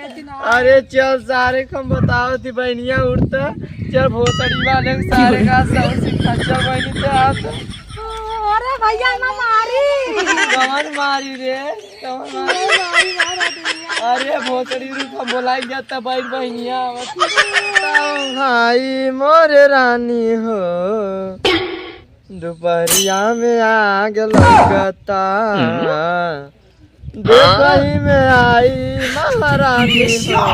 अरे चल सारे हम बताओ थी बहनिया उड़ता चल भोसड़ी वाले सारे का सब सिखा चल बहनी ते आप अरे भैया ना मारी कमर मारी रे कमर मारी अरे भोसड़ी रूप हम बोलाई जाता बैठ बहनिया भाई मोरे रानी हो दोपहरिया में आग लगता दोपहरी में आई महारानी हो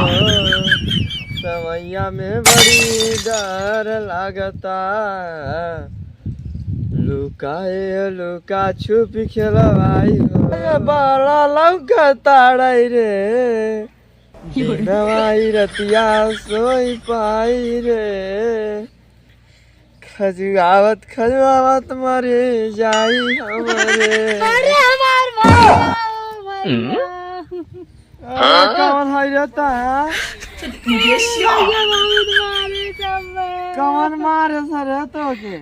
समैया में बड़ी डर लगता लुकाए लुका छुप खेलवाई हो बड़ा लौकता रे दवाई रतिया सोई पाई रे खजुआवत मरे जाई हमारे अरे हमार कौन है रहता है कौन मारे सर तो के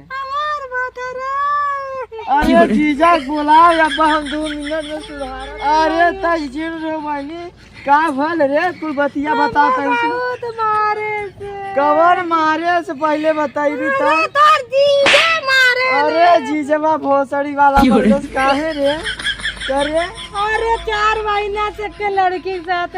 अरे जीजा बोलाओ या हम 2 मिनट में सुधार अरे तजिन रे मानी का भल रे कुल बतिया बता कवर मारे से पहले बताई दी अरे जीजवा भोसड़ी वाला काहे रे करे अरे 4 महीना से के लड़की के साथ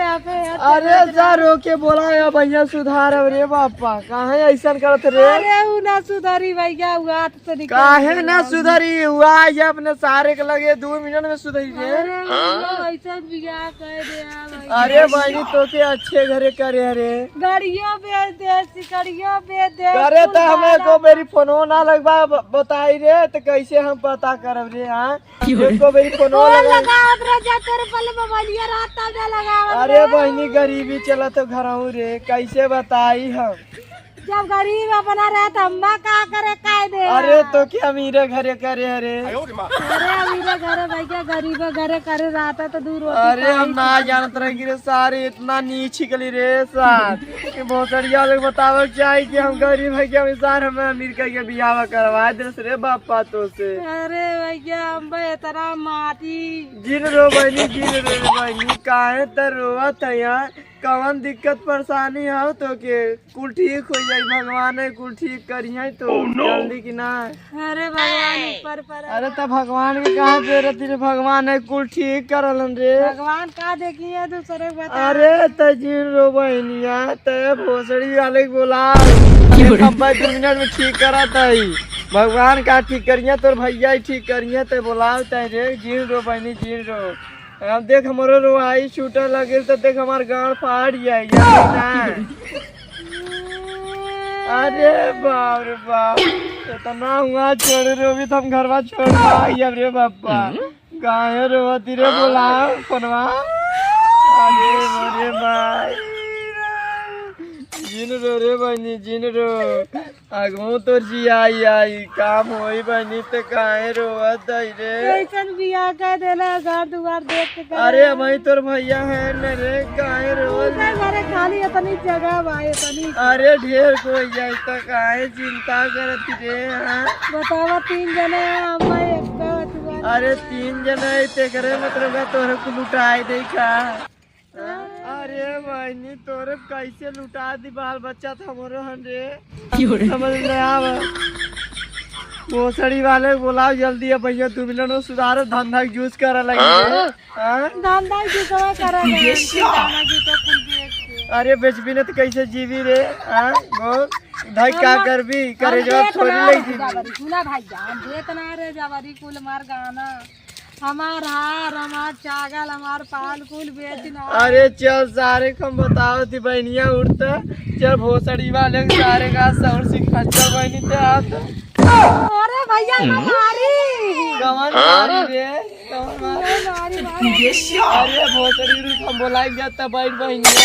अरे जा रो के बोला या भैया सुधार रे बापा काहे ऐसा करत रे अरे उ ना सुधारी भैया हुआ तो निकल काहे ना सुधरी हुआ ये अपने सारे के लगे 2 मिनट में सुधरी रे ऐसा बियाह कर दे अरे भाई तो के अच्छे घरे करे रे गाड़ियों बेच दे सिकड़ियों बेच दे करे तो हमें को मेरी फोनो ना लगवा बताई रे तो कैसे हम पता करब रे हां को मेरी फोनो लगा जा तेरे पहले मोबाइलिया रात ना लगा अरे बहनी गरीबी चलत घरऊ रे कैसे बताई हम जब गरीब अपना रहता अम्मा का करे काय दे अरे तो क्या अमीरे घरे करे रे अरे अमीरे घरे भैया गरीब घरे करे रहता तो दूर होती अरे हम ना जानत रहे कि रे सारे इतना नीच गली रे साथ कि भोसड़िया लोग बतावे चाहिए कि हम गरीब है कि हम इंसान हमें अमीर के बियाह करवा दे रे बापा तो से अरे भैया हम इतना माटी जिन रो बहनी काहे त रोवत है यार कौन दिक्कत परेशानी हो तो के कुल ठीक हो जाई भगवान कुल ठीक करिए तो जल्दी की ना अरे भगवान पर अरे तो भगवान के कहाँ पे रहती रे भगवान है कुल ठीक करलन रे भगवान का देखिए दूसरे बता अरे त जिन रो बहनिया त भोसड़ी वाले को बोला 2 मिनट में ठीक करा तई भगवान का ठीक करिए तोर भैया ठीक करिए तो बोलाओ तय रे जिन रो बहनी जिन रो अब देख हमारो रोहाई छूटे लगे तो देख हमार गाँव फाड़ जाए अरे बाप रे बाप इतना हुआ छोड़ रो भी तुम घरवा छोड़ अब रे बापा गाय रोती रे बोलाओ फोनवा अरे मोरे भाई जिन रो रे बहनी जिन रो आगो तो जी आई काम होई बहनी ते काहे रोवत है रे कैसन बियाह कर देला घर दुआर देख के अरे भाई तोर भैया है न रे काहे रोज घरे खाली इतनी जगह भाई इतनी अरे ढेर कोई जाए तो काहे चिंता करत रे हां बतावा 3 जने हम एक अरे 3 जने ते करे मतलब तोरे को लुटाई दे का अरे बहनी तोरे कैसे लुटा दी बाल बच्चा था मोरो हन रे समझ में आवा भोसड़ी वाले बुलाओ जल्दी अब भैया 2 मिनट में सुधारो धंधा जूस करे लगे धंधा जूस करे अरे बेचबी ने तो कैसे जीवी रे बोल भाई क्या करबी करे जवाब थोड़ी लगी सुना भाई जान देत ना रे जवारी कुल मार गाना हमार हार हमार चागल हमार पाल कुल बेचना अरे चल सारे हम बताओ थी बहनिया उड़ता चल भोसड़ी वाले सारे का सौर सिखा चल बहनी ते आप अरे भैया ना मारी कमर मारी रे कमर मारी अरे भोसड़ी रूप हम बोलाई जाता बैठ बहनिया